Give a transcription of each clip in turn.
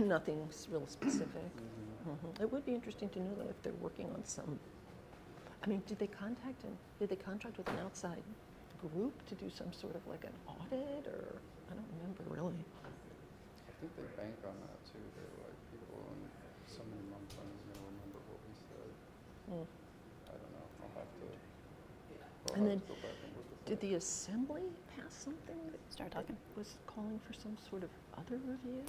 Nothing's real specific. It would be interesting to know that if they're working on some. I mean, did they contract with an outside group to do some sort of like an audit, or I don't remember really. I think they bank on that too. They're like, people in so many months aren't going to remember what we said. I don't know. I'll have to. And then, go back and look at did that. the assembly pass something that Start talking. was calling for some sort of other review?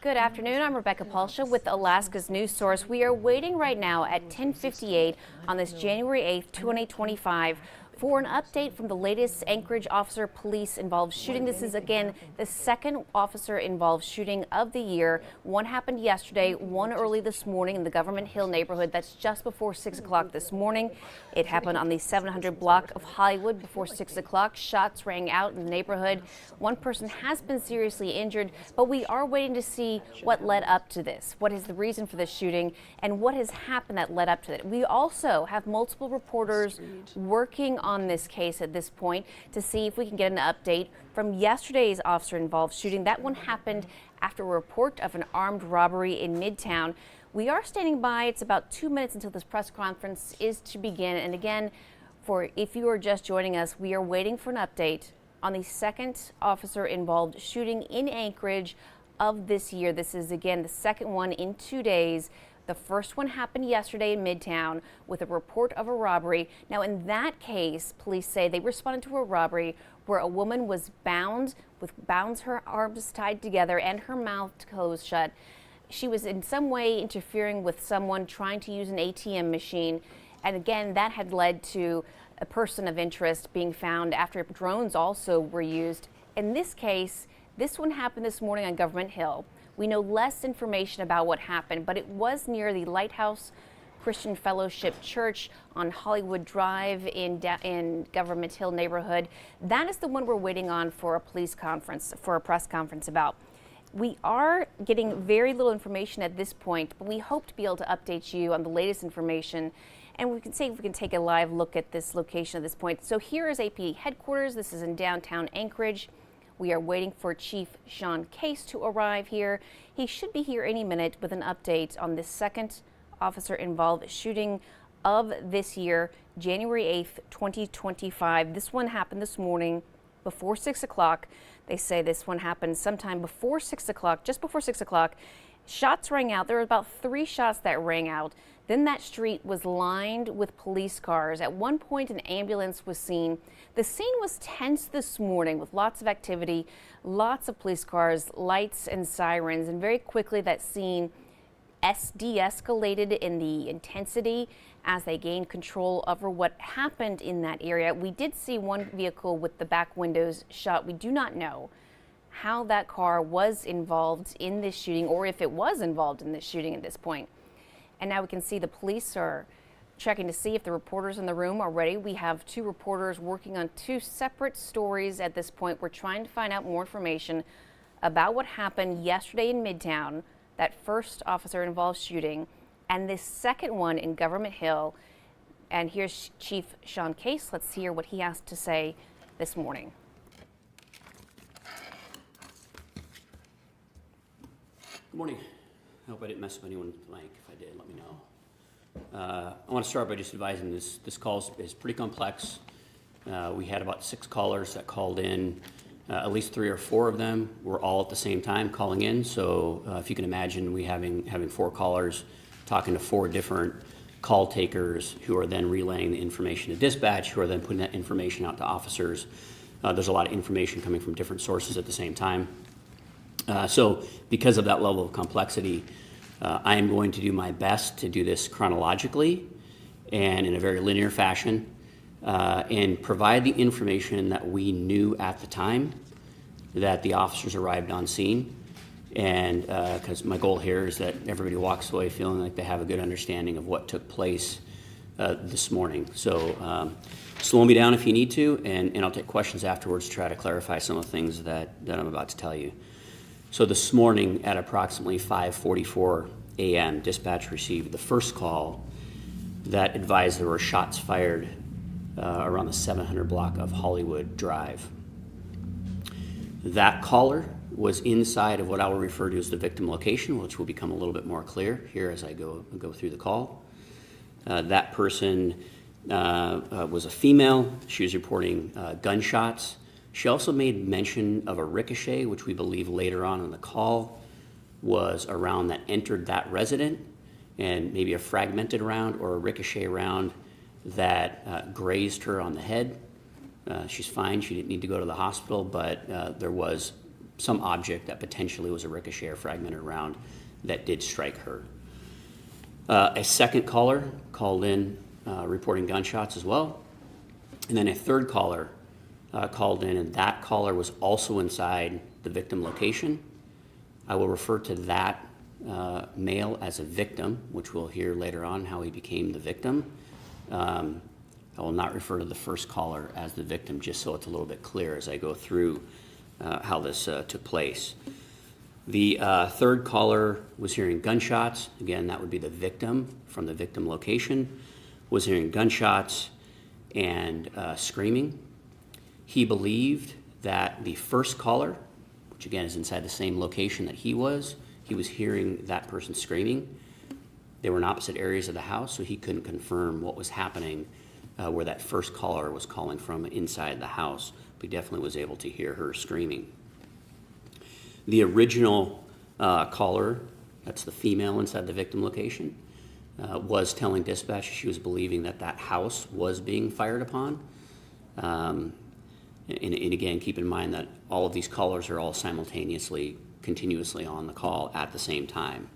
Good afternoon. I'm Rebecca Palsha with Alaska's News Source. We are waiting right now at 10:58 on this January 8th, 2025 for an update from the latest Anchorage officer police involved shooting. This is again the second officer involved shooting of the year. One happened yesterday, one early this morning in the Government Hill neighborhood. That's just before 6 o'clock this morning. It happened on the 700 block of Hollywood before 6 o'clock. Shots rang out in the neighborhood. One person has been seriously injured, but we are waiting to see what led up to this. What is the reason for this shooting and what has happened that led up to it? We also have multiple reporters working on this case at this point to see if we can get an update from yesterday's officer-involved shooting. That one happened after a report of an armed robbery in Midtown. We are standing by. It's about 2 minutes until this press conference is to begin. And again, for if you are just joining us, we are waiting for an update on the second officer-involved shooting in Anchorage of this year. This is again the second one in 2 days. The first one happened yesterday in Midtown with a report of a robbery. Now, in that case, police say they responded to a robbery where a woman was bound with her arms tied together and her mouth closed shut. She was in some way interfering with someone trying to use an ATM machine. And again, that had led to a person of interest being found after drones also were used. In this case, this one happened this morning on Government Hill. We know less information about what happened, but it was near the Lighthouse Christian Fellowship Church on Hollywood Drive in Government Hill neighborhood. That is the one we're waiting on for a press conference about. We are getting very little information at this point, but we hope to be able to update you on the latest information. And we can see if we can take a live look at this location at this point. So here is APD headquarters. This is in downtown Anchorage. We are waiting for Chief Sean Case to arrive here. He should be here any minute with an update on the second officer-involved shooting of this year, January 8th, 2025. This one happened this morning before 6 o'clock. They say this one happened sometime before 6 o'clock, just before 6 o'clock. Shots rang out. There were about 3 shots that rang out. Then that street was lined with police cars. At one point, an ambulance was seen. The scene was tense this morning with lots of activity, lots of police cars, lights and sirens, and very quickly that scene de-escalated in the intensity as they gained control over what happened in that area. We did see one vehicle with the back windows shut. We do not know how that car was involved in this shooting or if it was involved in this shooting at this point. And now we can see the police are checking to see if the reporters in the room are ready. We have 2 reporters working on 2 separate stories at this point. We're trying to find out more information about what happened yesterday in Midtown, that first officer-involved shooting, and this second one in Government Hill. And here's Chief Sean Case. Let's hear what he has to say this morning. Good morning. I hope I didn't mess up anyone's blank. If I did, let me know. I want to start by just advising this call is pretty complex. We had about 6 callers that called in. At least 3 or 4 of them were all at the same time calling in. So if you can imagine we having 4 callers talking to 4 different call takers who are then relaying the information to dispatch, who are then putting that information out to officers. There's a lot of information coming from different sources at the same time. So because of that level of complexity, I am going to do my best to do this chronologically and in a very linear fashion and provide the information that we knew at the time that the officers arrived on scene. And because my goal here is that everybody walks away feeling like they have a good understanding of what took place this morning. So slow me down if you need to, and I'll take questions afterwards to try to clarify some of the things that I'm about to tell you. So this morning at approximately 5:44 a.m., dispatch received the first call that advised there were shots fired around the 700 block of Hollywood Drive. That caller was inside of what I will refer to as the victim location, which will become a little bit more clear here as I go through the call. That person was a female. She was reporting gunshots. She also made mention of a ricochet, which we believe later on in the call was a round that entered that resident, and maybe a fragmented round or a ricochet round that grazed her on the head. She's fine. She didn't need to go to the hospital, but there was some object that potentially was a ricochet or fragmented round that did strike her. A second caller called in reporting gunshots as well. And then a third caller called in, and that caller was also inside the victim location. I will refer to that male as a victim, which we'll hear later on how he became the victim. I will not refer to the first caller as the victim, just so it's a little bit clear as I go through how this took place. The third caller was hearing gunshots. Again, that would be the victim from the victim location, was hearing gunshots and screaming. He believed that the first caller, which again is inside the same location that he was hearing that person screaming. They were in opposite areas of the house, so he couldn't confirm what was happening where that first caller was calling from inside the house, but he definitely was able to hear her screaming. The original caller, that's the female inside the victim location, was telling dispatch she was believing that that house was being fired upon. And again, keep in mind that all of these callers are all simultaneously, continuously on the call at the same time.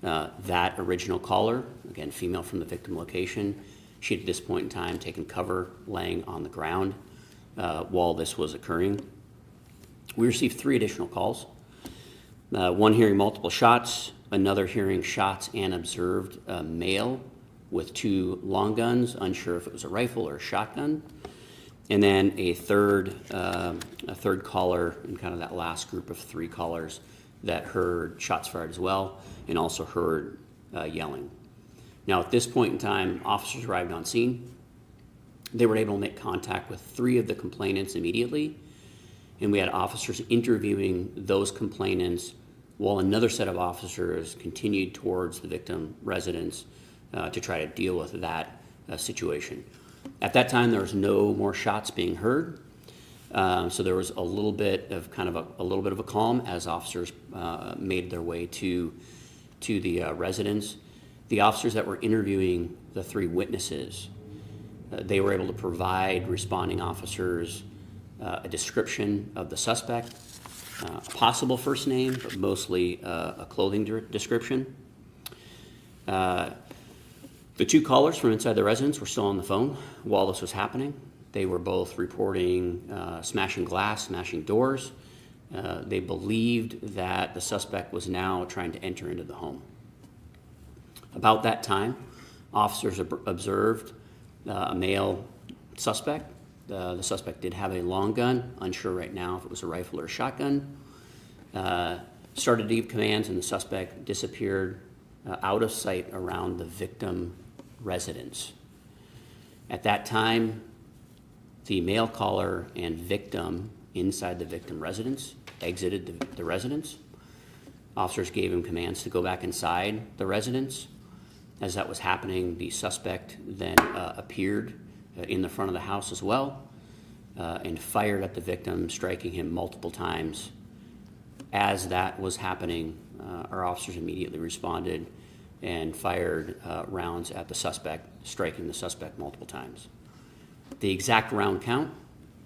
That original caller, again, female from the victim location, she had at this point in time taken cover laying on the ground while this was occurring. We received 3 additional calls. One hearing multiple shots, another hearing shots and observed a male with 2 long guns, unsure if it was a rifle or a shotgun. And then a third caller in kind of that last group of 3 callers that heard shots fired as well and also heard yelling. Now at this point in time, officers arrived on scene. They were able to make contact with 3 of the complainants immediately, and we had officers interviewing those complainants while another set of officers continued towards the victim residence to try to deal with that situation. At that time, there was no more shots being heard, so there was a little bit of a calm as officers made their way to the residence. The officers that were interviewing the 3 witnesses, they were able to provide responding officers a description of the suspect, a possible first name, but mostly a clothing description. The 2 callers from inside the residence were still on the phone while this was happening. They were both reporting smashing glass, smashing doors. They believed that the suspect was now trying to enter into the home. About that time, officers observed a male suspect. The suspect did have a long gun, unsure right now if it was a rifle or a shotgun. Started to give commands, and the suspect disappeared out of sight around the victim residence. At that time, the male caller and victim inside the victim residence exited the residence. Officers gave him commands to go back inside the residence. As that was happening, the suspect then appeared in the front of the house as well and fired at the victim, striking him multiple times. As that was happening, our officers immediately responded and fired rounds at the suspect, striking the suspect multiple times. The exact round count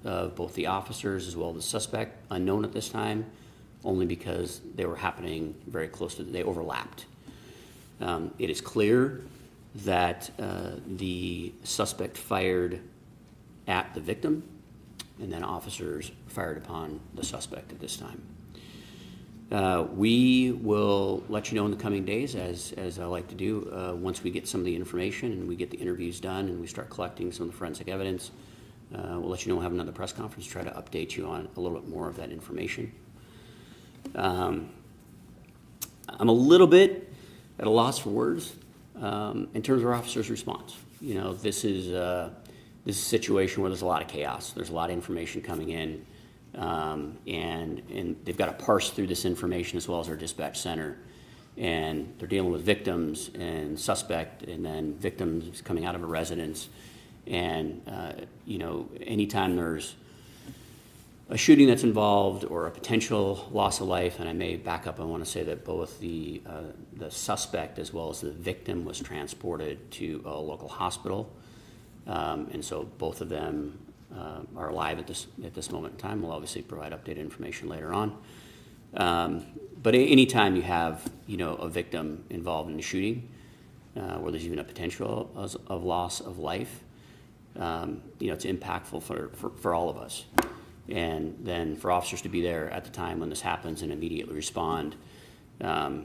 of both the officers as well as the suspect, unknown at this time, only because they were happening very close to, they overlapped. It is clear that the suspect fired at the victim, and then officers fired upon the suspect at this time. We will let you know in the coming days, as I like to do, once we get some of the information and we get the interviews done and we start collecting some of the forensic evidence. We'll let you know we'll have another press conference to try to update you on a little bit more of that information. I'm a little bit at a loss for words in terms of our officers' response. You know, this is a situation where there's a lot of chaos. There's a lot of information coming in. and they've got to parse through this information as well as our dispatch center. And they're dealing with victims and suspect, and then victims coming out of a residence. And, anytime there's a shooting that's involved or a potential loss of life, and I may back up, I want to say that both the suspect as well as the victim was transported to a local hospital. And so both of them are alive at this moment in time. We'll obviously provide updated information later on. But anytime you have, a victim involved in a shooting, where there's even a potential of loss of life, it's impactful for all of us. And then for officers to be there at the time when this happens and immediately respond, that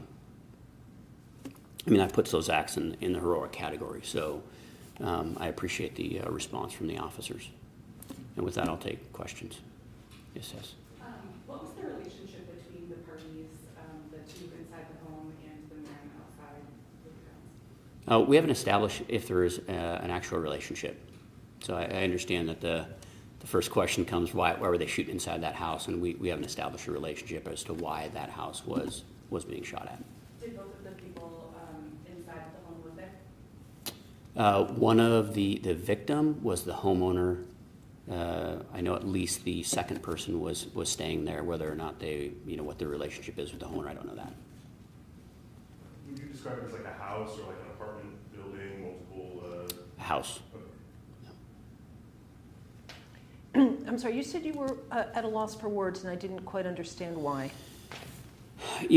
puts those acts in the heroic category. So I appreciate the response from the officers. And with that, I'll take questions. Yes. What was the relationship between the parties, the two inside the home and the man outside with the guns? We haven't established if there is an actual relationship. So I understand that the first question comes, why were they shooting inside that house? And we haven't established a relationship as to why that house was being shot at. Did both of the people inside the home live there? One of the victim was the homeowner. I know at least the second person was staying there. Whether or not they, what their relationship is with the homeowner, I don't know that. Would you describe it as like a house or like an apartment building, multiple? A house. I'm sorry, you said you were at a loss for words, and I didn't quite understand why. I've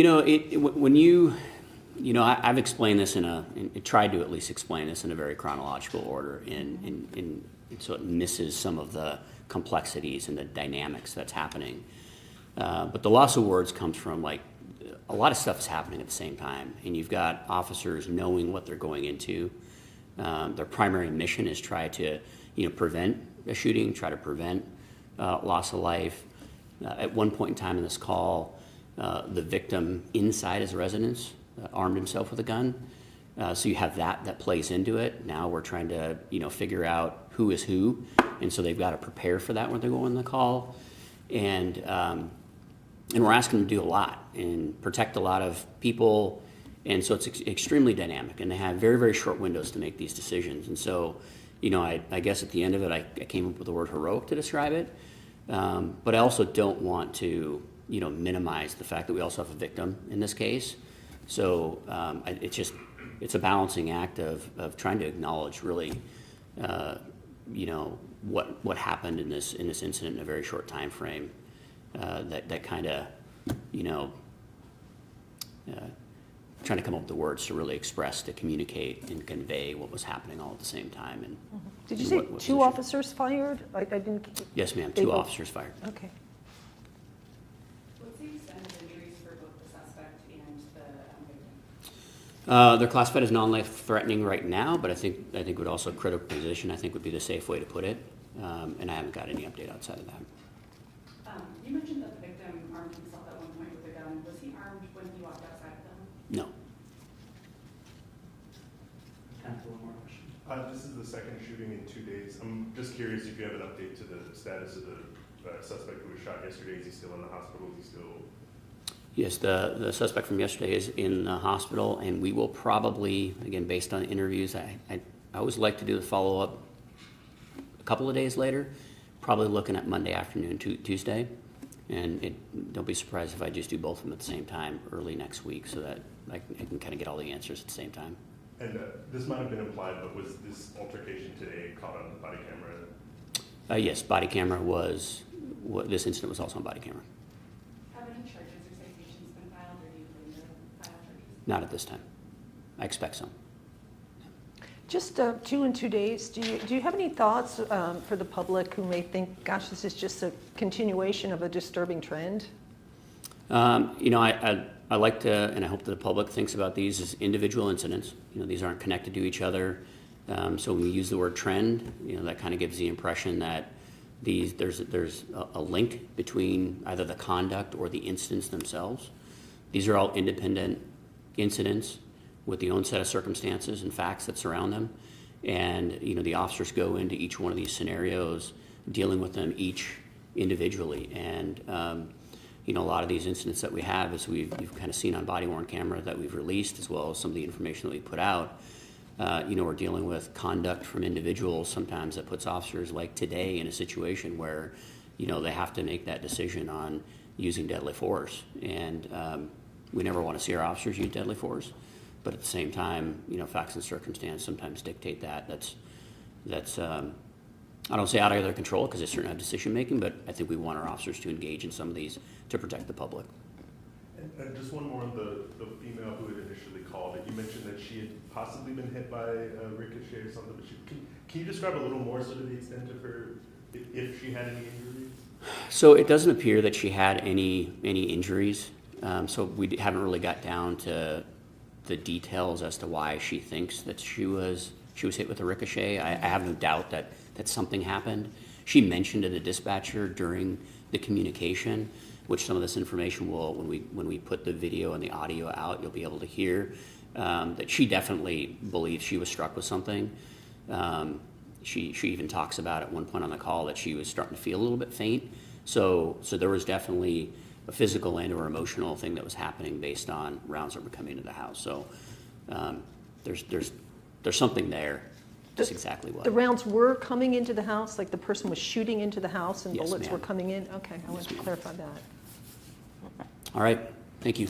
explained this tried to at least explain this in a very chronological order, and so it misses some of the complexities and the dynamics that's happening. But the loss of words comes from a lot of stuff is happening at the same time, and you've got officers knowing what they're going into. Their primary mission is try to, prevent a shooting, try to prevent loss of life. At one point in time in this call, the victim inside his residence armed himself with a gun. So you have that plays into it. Now we're trying to, figure out who is who, and so they've got to prepare for that when they go on the call. And we're asking them to do a lot and protect a lot of people, and so it's extremely dynamic, and they have very, very short windows to make these decisions. And so, I guess at the end of it, I came up with the word heroic to describe it, but I also don't want to, minimize the fact that we also have a victim in this case. So it's a balancing act of trying to acknowledge really, what happened in this incident in a very short time frame. That kind of, trying to come up with the words to really express, to communicate and convey what was happening all at the same time. And did you say two officers fired? I didn't. Yes, ma'am. Two officers fired. Okay. What's the extent of injuries for both the suspect and the victim? They're classified as non-life-threatening right now, but I think would also critical position, I think would be the safe way to put it. And I haven't got any update outside of that. You mentioned that the victim armed himself at one point with a gun. Was he armed when he walked outside of the home? No. Time for one more question. This is the second shooting in 2 days. I'm just curious if you have an update to the status of the suspect who was shot yesterday. Is he still in the hospital? Is he still? Yes, the suspect from yesterday is in the hospital, and we will probably, again, based on interviews, I always like to do the follow-up a couple of days later, probably looking at Monday afternoon, Tuesday. And don't be surprised if I just do both of them at the same time early next week, so that I can kind of get all the answers at the same time. And this might have been implied, but was this altercation today caught on the body camera? Yes, body camera this incident was also on body camera. Have any charges or citations been filed, or do you plan to file charges? Not at this time. I expect some. Just 2 in 2 days. Do you have any thoughts for the public who may think, gosh, this is just a continuation of a disturbing trend? I like to, and I hope that the public thinks about these as individual incidents. These aren't connected to each other. So when we use the word trend, that kind of gives the impression that there's a link between either the conduct or the incidents themselves. These are all independent incidents with the own set of circumstances and facts that surround them. And, the officers go into each one of these scenarios, dealing with them each individually. And you know, a lot of these incidents that we have, as you've kind of seen on body-worn camera that we've released, as well as some of the information that we put out, you know, we're dealing with conduct from individuals sometimes that puts officers like today in a situation where, you know, they have to make that decision on using deadly force. And we never want to see our officers use deadly force, but at the same time, you know, facts and circumstance sometimes dictate that. That's I don't say out of their control, because they certainly have decision making, but I think we want our officers to engage in some of these to protect the public. And just one more on the female who had initially called it. You mentioned that she had possibly been hit by a ricochet or something, but can you describe a little more sort of the extent of her, if she had any injuries? So it doesn't appear that she had any injuries. So we haven't really got down to the details as to why she thinks that she was hit with a ricochet. I have no doubt that something happened. She mentioned to the dispatcher during the communication, which some of this information will, when we put the video and the audio out, you'll be able to hear, that she definitely believes she was struck with something. She even talks about at one point on the call that she was starting to feel a little bit faint. So there was definitely a physical and or emotional thing that was happening based on rounds that were coming into the house. So there's something there. Just exactly what. The rounds were coming into the house, like the person was shooting into the house and Yes, bullets were ma'am. coming in? Okay, I want to clarify that. All right, thank you.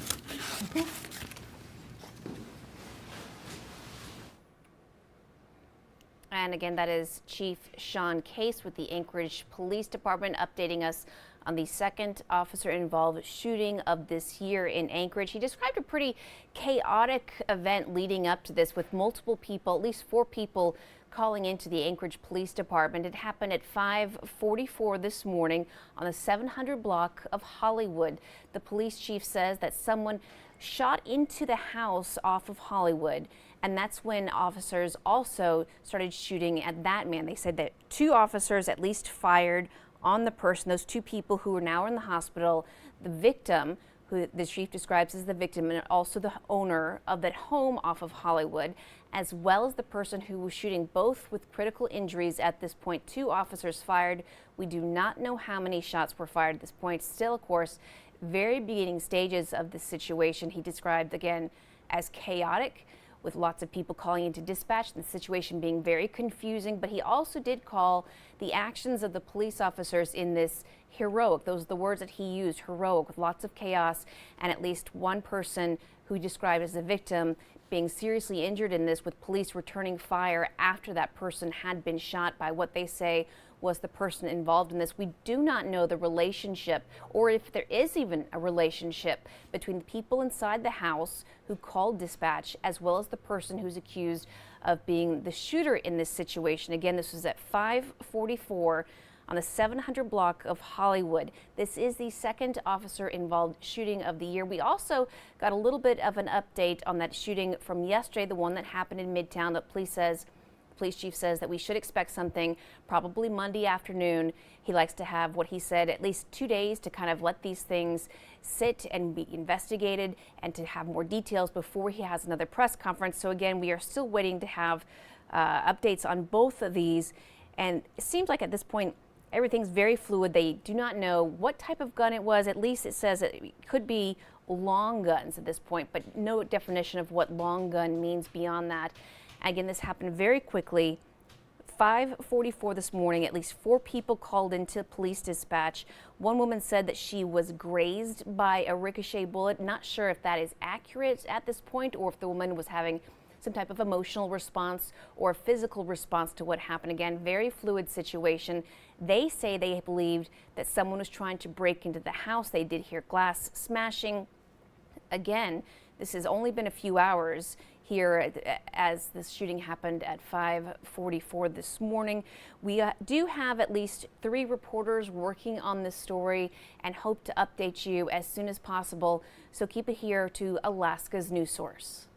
And again, that is Chief Sean Case with the Anchorage Police Department updating us on the second officer-involved shooting of this year in Anchorage. He described a pretty chaotic event leading up to this, with multiple people, at least 4 people, calling into the Anchorage Police Department. It happened at 5:44 this morning on the 700 block of Hollywood. The police chief says that someone shot into the house off of Hollywood, and that's when officers also started shooting at that man. They said that 2 officers at least fired on the person, those 2 people who are now in the hospital, the victim, who the chief describes as the victim, and also the owner of that home off of Hollywood, as well as the person who was shooting, both with critical injuries at this point. 2 officers fired. We do not know how many shots were fired at this point. Still, of course, very beginning stages of this situation. He described, again, as chaotic, with lots of people calling into dispatch, the situation being very confusing. But he also did call the actions of the police officers in this heroic. Those are the words that he used, heroic, with lots of chaos, and at least one person who he described as a victim being seriously injured in this, with police returning fire after that person had been shot by what they say was the person involved in this. We do not know the relationship, or if there is even a relationship, between the people inside the house who called dispatch as well as the person who's accused of being the shooter in this situation. Again, this was at 5:44 on the 700 block of Hollywood. This is the second officer-involved shooting of the year. We also got a little bit of an update on that shooting from yesterday, the one that happened in Midtown. The police chief says that we should expect something probably Monday afternoon. He likes to have, what he said, at least 2 days to kind of let these things sit and be investigated and to have more details before he has another press conference. So again, we are still waiting to have updates on both of these. And it seems like at this point, everything's very fluid. They do not know what type of gun it was. At least it says it could be long guns at this point, but no definition of what long gun means beyond that. Again, this happened very quickly. 5:44 this morning, at least 4 people called into police dispatch. One woman said that she was grazed by a ricochet bullet. Not sure if that is accurate at this point, or if the woman was having some type of emotional response or a physical response to what happened. Again, very fluid situation. They say they believed that someone was trying to break into the house. They did hear glass smashing. Again, this has only been a few hours here as this shooting happened at 5:44 this morning. We do have at least 3 reporters working on this story and hope to update you as soon as possible. So keep it here to Alaska's News Source.